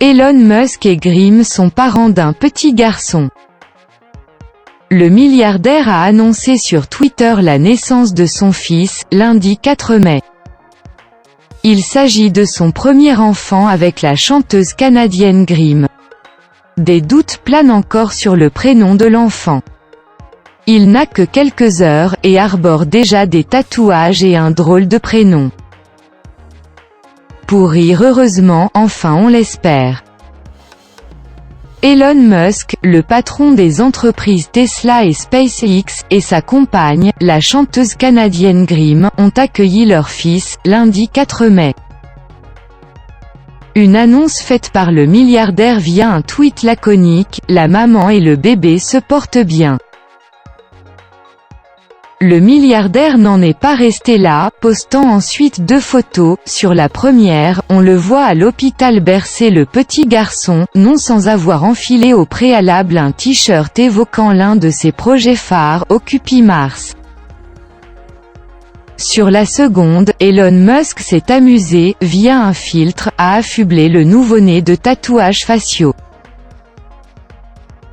Elon Musk et Grimm sont parents d'un petit garçon. Le milliardaire a annoncé sur Twitter la naissance de son fils, lundi 4 mai. Il s'agit de son premier enfant avec la chanteuse canadienne Grimm. Des doutes planent encore sur le prénom de l'enfant. Il n'a que quelques heures, et arbore déjà des tatouages et un drôle de prénom. Pour rire heureusement, enfin on l'espère. Elon Musk, le patron des entreprises Tesla et SpaceX, et sa compagne, la chanteuse canadienne Grimm, ont accueilli leur fils, lundi 4 mai. Une annonce faite par le milliardaire via un tweet laconique, la maman et le bébé se portent bien. Le milliardaire n'en est pas resté là, postant ensuite 2 photos. Sur la première, on le voit à l'hôpital bercer le petit garçon, non sans avoir enfilé au préalable un t-shirt évoquant l'un de ses projets phares, Occupy Mars. Sur la seconde, Elon Musk s'est amusé, via un filtre, à affubler le nouveau-né de tatouages faciaux.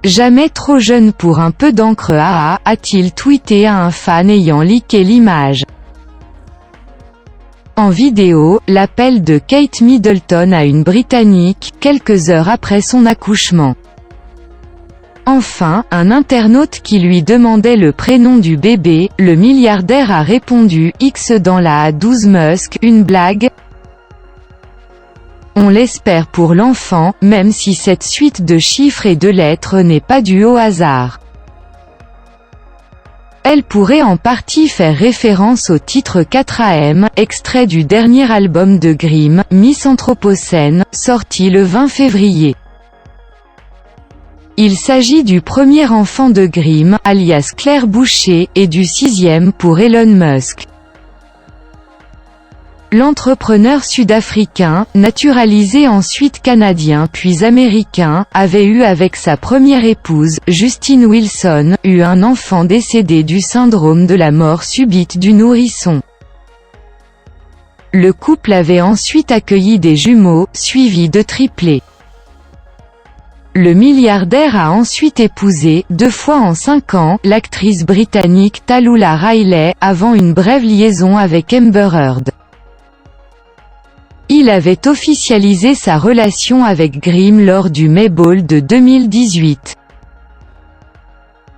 Jamais trop jeune pour un peu d'encre a-t-il tweeté à un fan ayant leaké l'image. En vidéo, l'appel de Kate Middleton à une Britannique, quelques heures après son accouchement. Enfin, un internaute qui lui demandait le prénom du bébé, le milliardaire a répondu « X dans la A12 Musk, une blague ?» On l'espère pour l'enfant, même si cette suite de chiffres et de lettres n'est pas due au hasard. Elle pourrait en partie faire référence au titre 4AM, extrait du dernier album de Grimm, Miss Anthropocène, sorti le 20 février. Il s'agit du premier enfant de Grimm, alias Claire Boucher, et du 6e pour Elon Musk. L'entrepreneur sud-africain, naturalisé ensuite canadien puis américain, avait eu avec sa première épouse, Justine Wilson, un enfant décédé du syndrome de la mort subite du nourrisson. Le couple avait ensuite accueilli des jumeaux, suivis de triplés. Le milliardaire a ensuite épousé, 2 fois en 5 ans, l'actrice britannique Tallulah Riley, avant une brève liaison avec Amber Heard. Il avait officialisé sa relation avec Grimm lors du May Ball de 2018.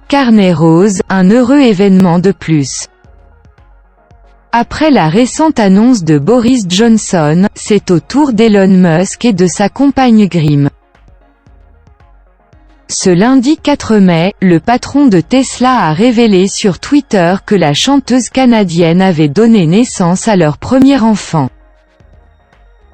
Carnet rose, un heureux événement de plus. Après la récente annonce de Boris Johnson, c'est au tour d'Elon Musk et de sa compagne Grimm. Ce lundi 4 mai, le patron de Tesla a révélé sur Twitter que la chanteuse canadienne avait donné naissance à leur premier enfant.